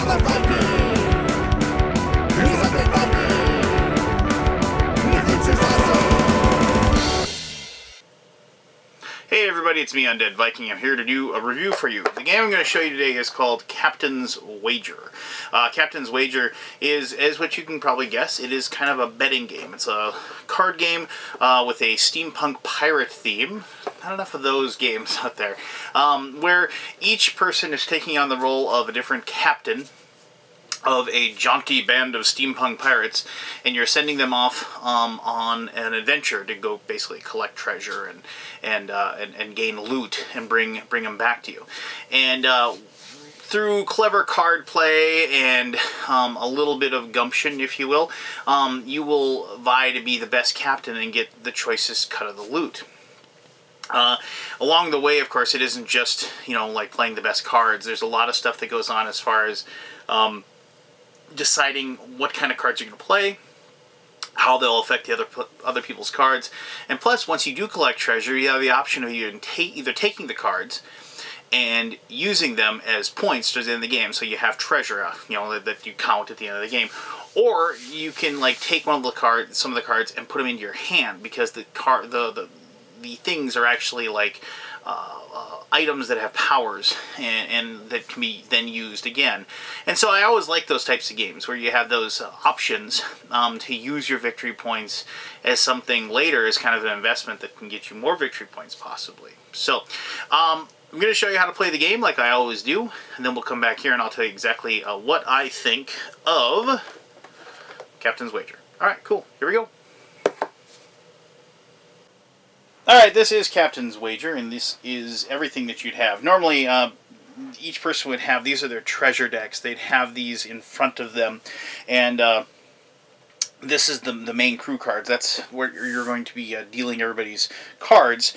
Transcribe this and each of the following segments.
Hey everybody, it's me, Undead Viking. I'm here to do a review for you. The game I'm going to show you today is called Captain's Wager. Captain's Wager is, as what you can probably guess, it is kind of a betting game. It's a card game with a steampunk pirate theme. Not enough of those games out there. Where each person is taking on the role of a different captain of a jaunty band of steampunk pirates, and you're sending them off on an adventure to go basically collect treasure and gain loot and bring them back to you. And through clever card play and a little bit of gumption, if you will vie to be the best captain and get the choicest cut of the loot. Along the way, of course, it isn't just, like playing the best cards. There's a lot of stuff that goes on as far as deciding what kind of cards you're going to play, how they'll affect the other people's cards, and plus, once you do collect treasure, you have the option of either taking the cards and using them as points towards the end of the game, so you have treasure, that you count at the end of the game, or you can take some of the cards, and put them into your hand, because the things are actually items that have powers and that can be then used again. And so I always like those types of games where you have those options to use your victory points as something later as kind of an investment that can get you more victory points possibly. So I'm going to show you how to play the game like I always do, and then we'll come back here and I'll tell you exactly what I think of Captain's Wager. Alright, cool. Here we go. Alright, this is Captain's Wager, and this is everything that you'd have. Normally, each person would have, these are their treasure decks. They'd have these in front of them, and this is the main crew cards. That's where you're going to be dealing everybody's cards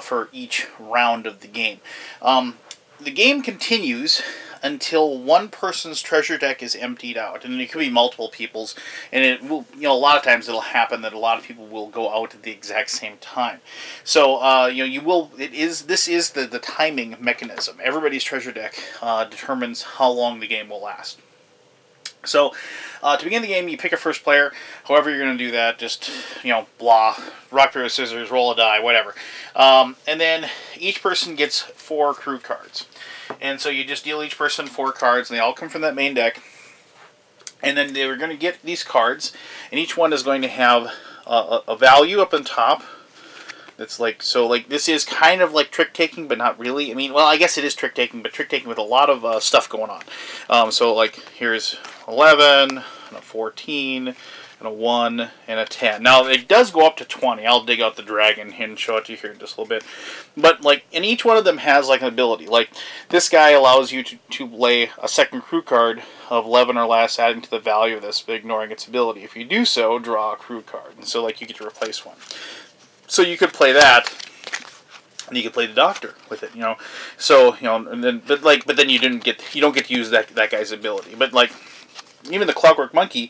for each round of the game. The game continues until one person's treasure deck is emptied out, and it could be multiple people's, and it will, a lot of times it'll happen that a lot of people will go out at the exact same time. So, this is the timing mechanism. Everybody's treasure deck determines how long the game will last. So, to begin the game, you pick a first player. However you're going to do that, just, blah, rock, paper, scissors, roll a die, whatever. And then each person gets 4 crew cards. And so you just deal each person 4 cards, and they all come from that main deck. And then they're going to get these cards, and each one is going to have a value up on top. It's this is kind of like trick-taking, but not really. I mean, well, I guess it is trick-taking, but trick-taking with a lot of stuff going on. Here's 11, and a 14, and a 1, and a 10. Now, it does go up to 20. I'll dig out the dragon and show it to you here in just a little bit. But, and each one of them has, an ability. This guy allows you to lay a second crew card of 11 or less, adding to the value of this, but ignoring its ability. If you do so, draw a crew card. And so, you get to replace one. So you could play that, and you could play the doctor with it, So, and then, but then you don't get to use that guy's ability. But even the Clockwork Monkey,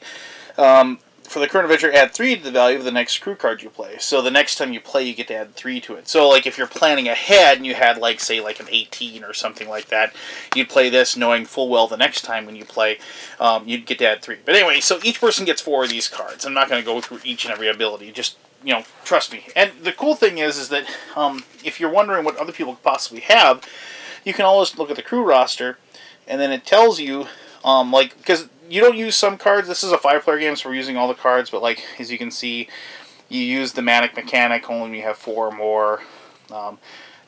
for the current adventure, add 3 to the value of the next crew card you play. So the next time you play, you get to add 3 to it. So, if you're planning ahead and you had, say, an 18 or something like that, you'd play this knowing full well the next time when you play, you'd get to add 3. But anyway, so each person gets 4 of these cards. I'm not going to go through each and every ability. Just, trust me. And the cool thing is that if you're wondering what other people could possibly have, you can always look at the crew roster, and then it tells you, because you don't use some cards. This is a 5-player game, so we're using all the cards, but as you can see, you use the Manic Mechanic only when you have 4 or more. You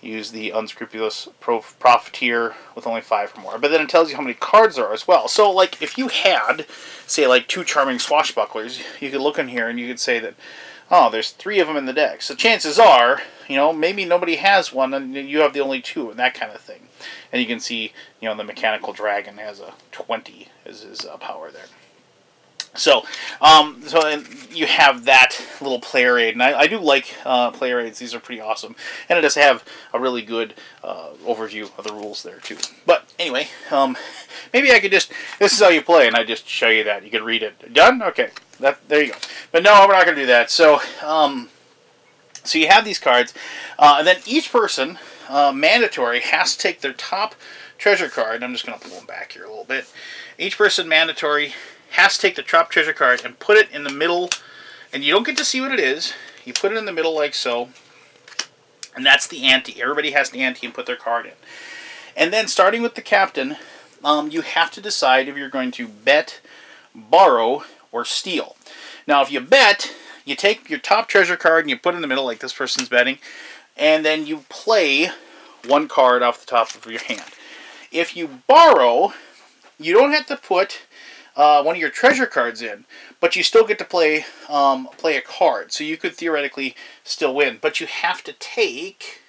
use the Unscrupulous Profiteer with only 5 or more. But then it tells you how many cards there are as well. So, if you had, say, 2 Charming Swashbucklers, you could look in here and you could say that, oh, there's 3 of them in the deck. So chances are, maybe nobody has one and you have the only 2 and that kind of thing. And you can see, the Mechanical Dragon has a 20 as his power there. So, and you have that little player aid, and I do like player aids. These are pretty awesome, and it does have a really good overview of the rules there too. But anyway, maybe I could this is how you play, and I just show you that. You can read it. Done? Okay, there you go. But no, we're not going to do that. So, so you have these cards, and then each person, mandatory, has to take their top treasure card. I'm just going to pull them back here a little bit. Each person mandatory has to take the top treasure card and put it in the middle, and you don't get to see what it is. You put it in the middle like so, and that's the ante. Everybody has the ante and put their card in. And then starting with the captain, you have to decide if you're going to bet, borrow, or steal. Now, if you bet, you take your top treasure card and you put it in the middle like this person's betting, and then you play one card off the top of your hand. If you borrow, you don't have to put one of your treasure cards in, but you still get to play a card. So you could theoretically still win, but you have to take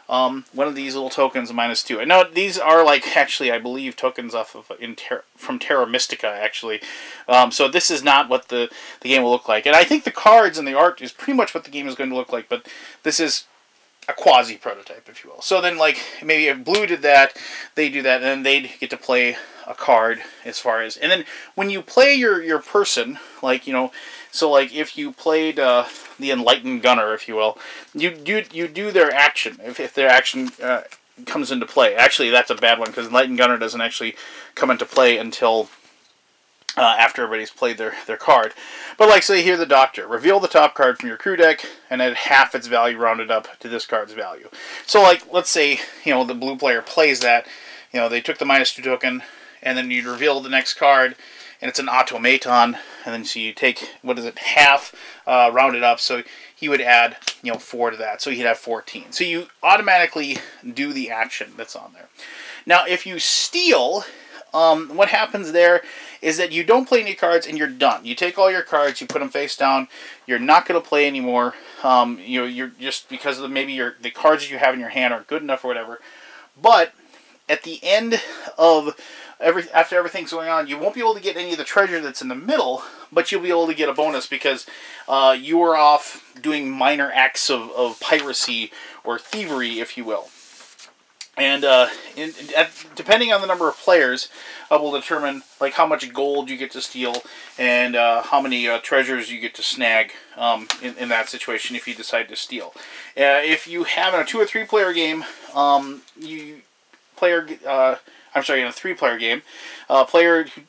one of these little tokens, -2. I know these are like actually, I believe, tokens off of from Terra Mystica actually. So this is not what the game will look like, and I think the cards and the art is pretty much what the game is going to look like. But this is a quasi prototype, if you will. So then, like, maybe if Blue did that, they do that, and then they'd get to play a card as far as. And then when you play your person, like, you know, so like if you played the Enlightened Gunner, if you will, you do their action if their action comes into play. Actually, that's a bad one because Enlightened Gunner doesn't actually come into play until after everybody's played their card. But like, say here, the Doctor. Reveal the top card from your crew deck, and at half its value rounded up to this card's value. So like, let's say, you know, the blue player plays that, you know, they took the -2 token, and then you'd reveal the next card, and it's an automaton, and then so you take, what is it, half rounded up, so he would add, you know, 4 to that, so he'd have 14. So you automatically do the action that's on there. Now, if you steal, what happens there is that you don't play any cards and you're done. You take all your cards, you put them face down. You're not going to play anymore. You know, you're just because of maybe the cards that you have in your hand aren't good enough or whatever. But at the end of after everything's going on, you won't be able to get any of the treasure that's in the middle, but you'll be able to get a bonus because you were off doing minor acts of piracy or thievery, if you will. And depending on the number of players, will determine like how much gold you get to steal and how many treasures you get to snag in that situation if you decide to steal. If you have in a 2 or 3 player game, in a 3-player game, player who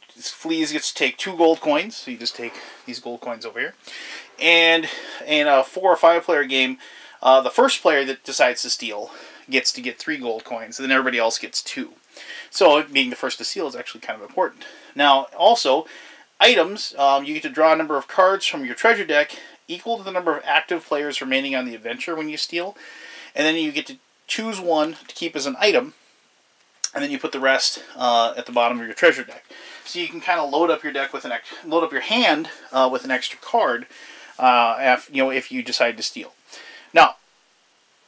flees gets to take 2 gold coins. So you just take these gold coins over here. And in a 4 or 5 player game, the first player that decides to steal gets to get 3 gold coins, and then everybody else gets 2. So being the first to steal is actually kind of important. Now, also, items, you get to draw a number of cards from your treasure deck equal to the number of active players remaining on the adventure when you steal, and then you get to choose one to keep as an item, and then you put the rest at the bottom of your treasure deck. So you can kind of load up your deck with load up your hand with an extra card, if you decide to steal. Now,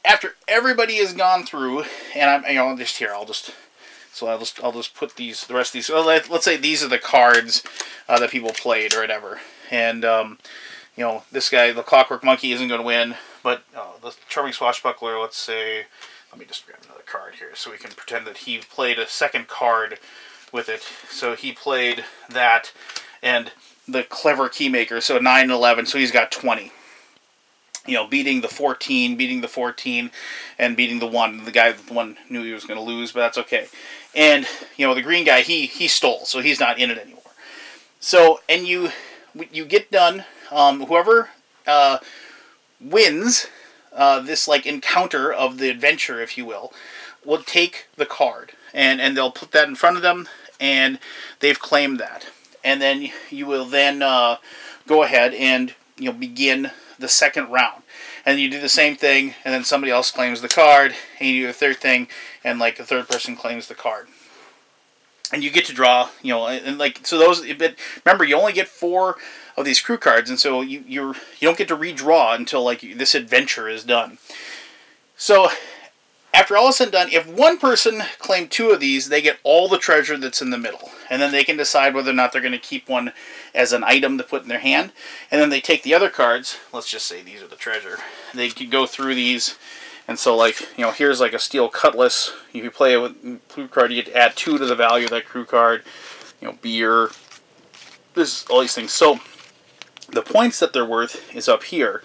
after everybody has gone through, and I'll just put the rest of these. So let's say these are the cards that people played or whatever, and this guy, the Clockwork Monkey, isn't going to win, but the Charming Swashbuckler. Let's say, let me just grab another card here so we can pretend that he played a second card with it. So he played that, and the Clever Keymaker. So 9 and 11. So he's got 20. Beating the 14, and beating the 1. The guy, the one knew he was going to lose, but that's okay. And, the green guy, he stole, so he's not in it anymore. So, and you get done, whoever wins this, like, encounter of the adventure, if you will take the card. And they'll put that in front of them, and they've claimed that. And then you will then go ahead and, begin the second round, and you do the same thing, and then somebody else claims the card, and you do a third thing, and like a third person claims the card, and you get to draw, and like so those. But remember, you only get 4 of these crew cards, and so you don't get to redraw until like this adventure is done. So after all is said and done, if one person claimed 2 of these, they get all the treasure that's in the middle. And then they can decide whether or not they're going to keep one as an item to put in their hand. And then they take the other cards. Let's just say these are the treasure. They could go through these. And so, like, here's like a steel cutlass. If you play it with crew card, you get to add 2 to the value of that crew card. Beer. All these things. So the points that they're worth is up here.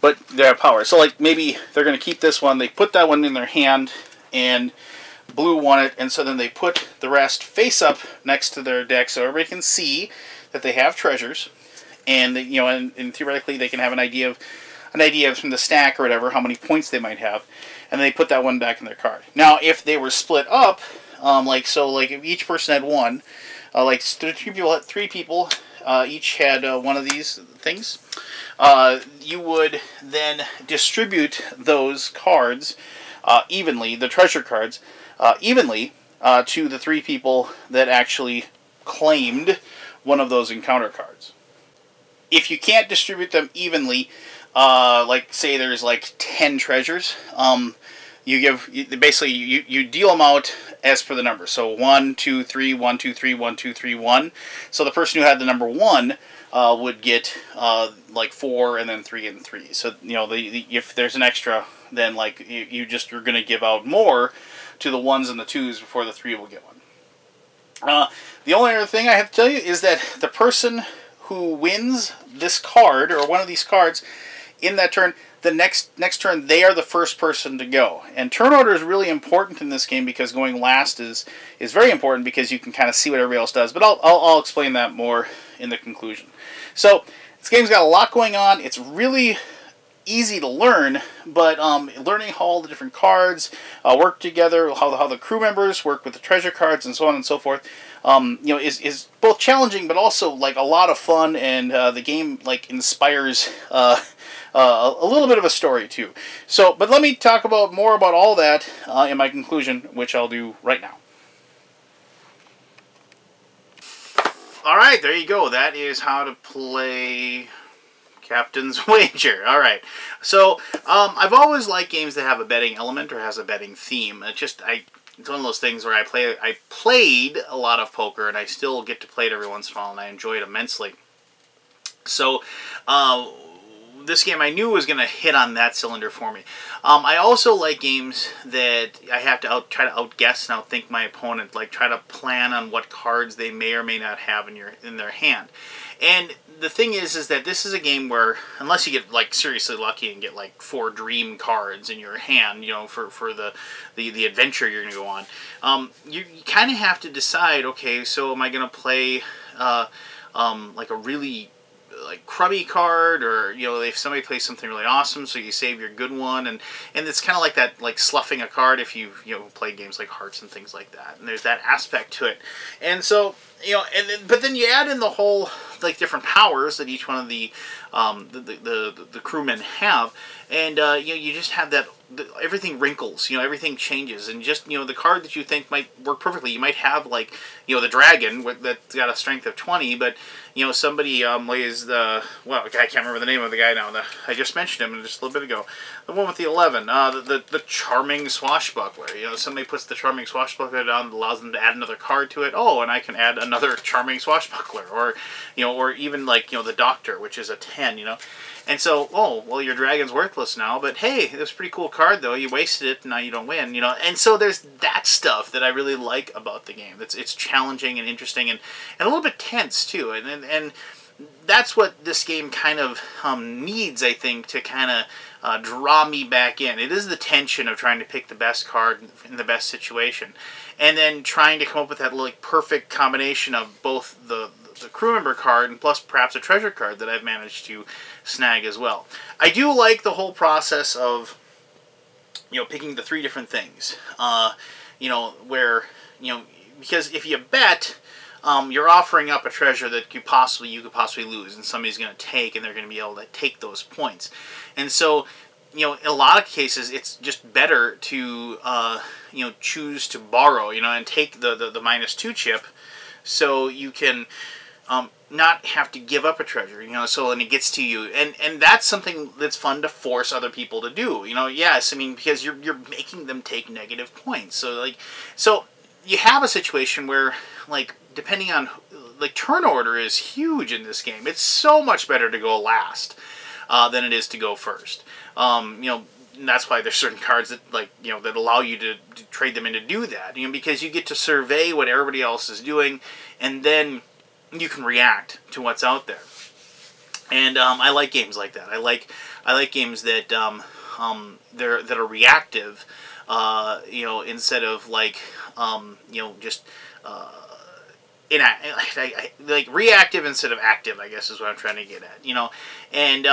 But they have power. So, like, maybe they're going to keep this one. They put that one in their hand, and blue won it, and so then they put the rest face up next to their deck so everybody can see that they have treasures, and you know, and theoretically they can have an idea from the stack or whatever how many points they might have, and they put that one back in their card. Now, if they were split up, like if each person had one, like three people each had one of these things, you would then distribute those cards evenly, the treasure cards, evenly to the three people that actually claimed one of those encounter cards. If you can't distribute them evenly, like say there's like 10 treasures, you deal them out as per the number. So 1, 2, 3, 1, 2, 3, 1, 2, 3, 1. So the person who had the number 1 would get like 4 and then 3 and 3. So you know, if there's an extra, then like you're going to give out more to the 1s and the 2s before the 3 will get one. The only other thing I have to tell you is that the person who wins this card or one of these cards in that turn, the next turn they are the first person to go. And turn order is really important in this game because going last is very important because you can kind of see what everybody else does. But I'll explain that more in the conclusion. So this game's got a lot going on. It's really easy to learn, but learning how all the different cards work together, how the crew members work with the treasure cards, and so on and so forth, you know, is both challenging but also like a lot of fun, and the game like inspires a little bit of a story too. So, but let me talk more about all that in my conclusion, which I'll do right now. All right, there you go. That is how to play Captain's Wager. All right. So, I've always liked games that have a betting element or has a betting theme. It's one of those things where I played a lot of poker, and I still get to play it every once in a while, and I enjoy it immensely. So, this game I knew was going to hit on that cylinder for me. I also like games that I have to try to outguess and outthink my opponent, like try to plan on what cards they may or may not have in their hand. And the thing is that this is a game where, unless you get like seriously lucky and get like 4 dream cards in your hand, you know, for the adventure you're going to go on, you kind of have to decide, okay, so am I going to play like a really like crummy card, or you know, if somebody plays something really awesome, so you save your good one, and it's kind of like that, like sloughing a card if you play games like Hearts and things like that, and there's that aspect to it. And so, you know, but then you add in the whole like different powers that each one of the crewmen have, and you just have that everything wrinkles, you know, everything changes, and just, you know, the card that you think might work perfectly, you might have like, you know, the dragon that's got a strength of 20, but you know, somebody lays I can't remember the name of the guy now. I just mentioned him just a little bit ago. The one with the 11, the charming swashbuckler. You know, somebody puts the charming swashbuckler down, allows them to add another card to it. Oh, and I can add another charming swashbuckler, or you know, or even like, you know, the doctor, which is a 10. You know. And so, oh, well, your dragon's worthless now, but hey, it was a pretty cool card, though. You wasted it, and now you don't win, you know. And so there's that stuff that I really like about the game. It's challenging and interesting and a little bit tense, too. And that's what this game kind of needs, I think, to kind of draw me back in. It is the tension of trying to pick the best card in the best situation, and then trying to come up with that like perfect combination of both the crew member card and plus perhaps a treasure card that I've managed to snag as well. I do like the whole process of, you know, picking the 3 different things. You know, where, you know, because if you bet, you're offering up a treasure that you could possibly lose, and somebody's going to take, and they're going to be able to take those points. And so, you know, in a lot of cases, it's just better to, you know, choose to borrow, you know, and take the -2 chip, so you can not have to give up a treasure, you know, so when it gets to you, and that's something that's fun to force other people to do, you know. Yes, I mean, because you're making them take negative points, so you have a situation where, like, depending on, like, turn order is huge in this game. It's so much better to go last than it is to go first. You know, and that's why there's certain cards that, like, you know, that allow you to trade them in to do that, you know, because you get to survey what everybody else is doing, and then you can react to what's out there. And I like games like that. I like games that that are reactive, you know, instead of like, you know, just like reactive instead of active, I guess is what I'm trying to get at, you know, and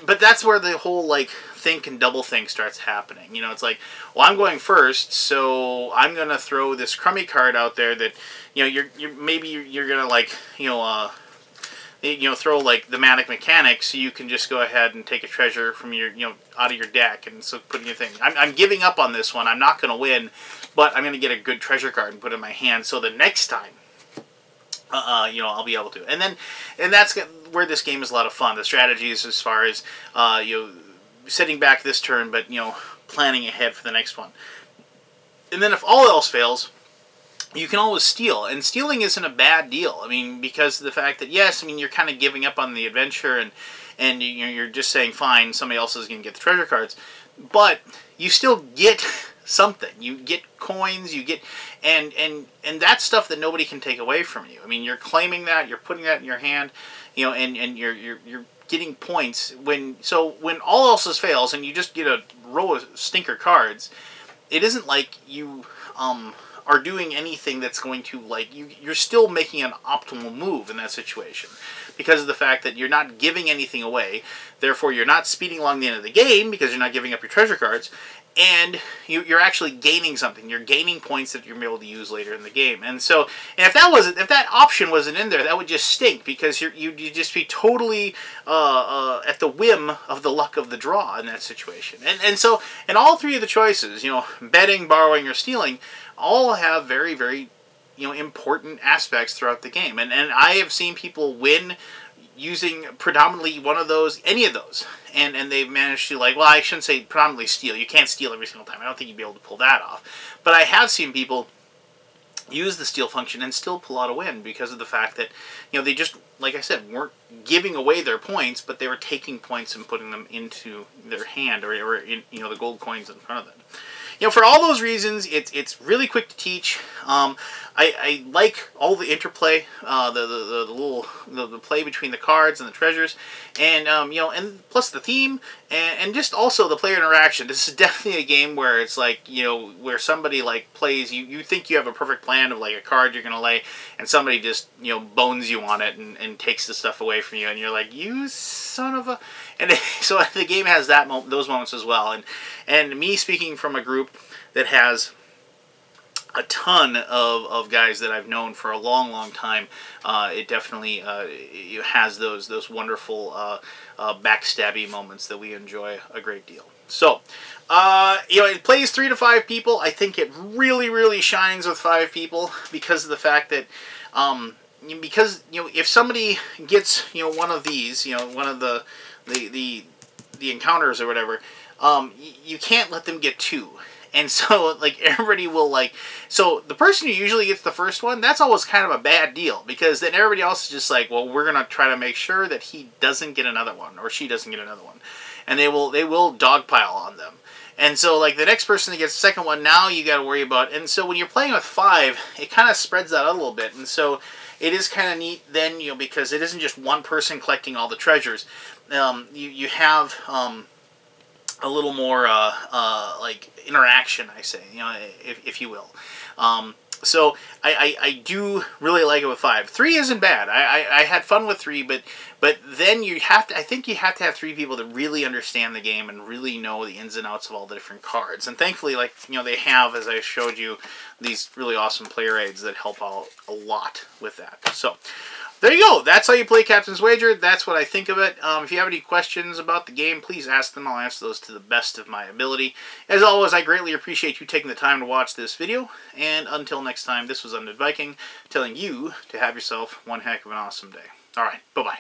but that's where the whole like think and double think starts happening. You know, it's like, well, I'm going first, so I'm gonna throw this crummy card out there that, you know, you're gonna like, you know, throw like the Manic Mechanic, so you can just go ahead and take a treasure from your, you know, out of your deck, and so put in your thing. I'm giving up on this one. I'm not gonna win, but I'm gonna get a good treasure card and put it in my hand, so the next time, you know, I'll be able to. And that's where this game is a lot of fun. The strategies as far as, you know, sitting back this turn, but, you know, planning ahead for the next one. And then if all else fails, you can always steal. And stealing isn't a bad deal. I mean, because of the fact that, yes, I mean, you're kind of giving up on the adventure, and you're just saying, fine, somebody else is going to get the treasure cards. But you still get something. You get coins, you get, and that's stuff that nobody can take away from you. I mean, you're claiming that, you're putting that in your hand, you know, and you're getting points when all else fails and you just get a row of stinker cards. It isn't like you are doing anything that's going to, like, you're still making an optimal move in that situation, because of the fact that you're not giving anything away. Therefore, you're not speeding along the end of the game because you're not giving up your treasure cards, and you're actually gaining something. You're gaining points that you're able to use later in the game. And so, and if that option wasn't in there, that would just stink, because you'd just be totally at the whim of the luck of the draw in that situation. And so, and all three of the choices, you know, betting, borrowing, or stealing, all have very, very, you know, important aspects throughout the game. And I have seen people win using predominantly one of those, any of those, and they've managed to, like, well, I shouldn't say predominantly steal. You can't steal every single time. I don't think you'd be able to pull that off. But I have seen people use the steal function and still pull out a win, because of the fact that, you know, they just, like I said, weren't giving away their points, but they were taking points and putting them into their hand, or in, you know, the gold coins in front of them. You know, for all those reasons, it's really quick to teach. I like all the interplay, the play between the cards and the treasures, and you know, and plus the theme, and just also the player interaction. This is definitely a game where it's like, you know, where somebody like plays, you think you have a perfect plan of like a card you're gonna lay, and somebody just, you know, bones you on it and takes the stuff away from you, and you're like, you son of a. And so the game has those moments as well. And me speaking from a group that has a ton of guys that I've known for a long, long time, it definitely has those wonderful backstabby moments that we enjoy a great deal. So, you know, it plays 3 to 5 people. I think it really, really shines with 5 people, because of the fact that, because, you know, if somebody gets, you know, one of these, you know, one of the encounters or whatever, you can't let them get 2. And so, like, everybody will, like, so the person who usually gets the first one, that's always kind of a bad deal, because then everybody else is just like, well, we're going to try to make sure that he doesn't get another one, or she doesn't get another one. And they will dogpile on them. And so, like, the next person that gets the second one, now you got to worry about. And so when you're playing with 5, it kind of spreads that out a little bit. And so it is kind of neat then, you know, because it isn't just one person collecting all the treasures. You have a little more like interaction, I say, you know, if you will. So I do really like it with 5. 3 isn't bad. I had fun with 3, but then I think you have to have 3 people that really understand the game and really know the ins and outs of all the different cards. And thankfully, like, you know, they have, as I showed you, these really awesome player aids that help out a lot with that. So there you go. That's how you play Captain's Wager. That's what I think of it. If you have any questions about the game, please ask them. I'll answer those to the best of my ability. As always, I greatly appreciate you taking the time to watch this video. And until next time, this was Undead Viking, telling you to have yourself one heck of an awesome day. All right, bye-bye.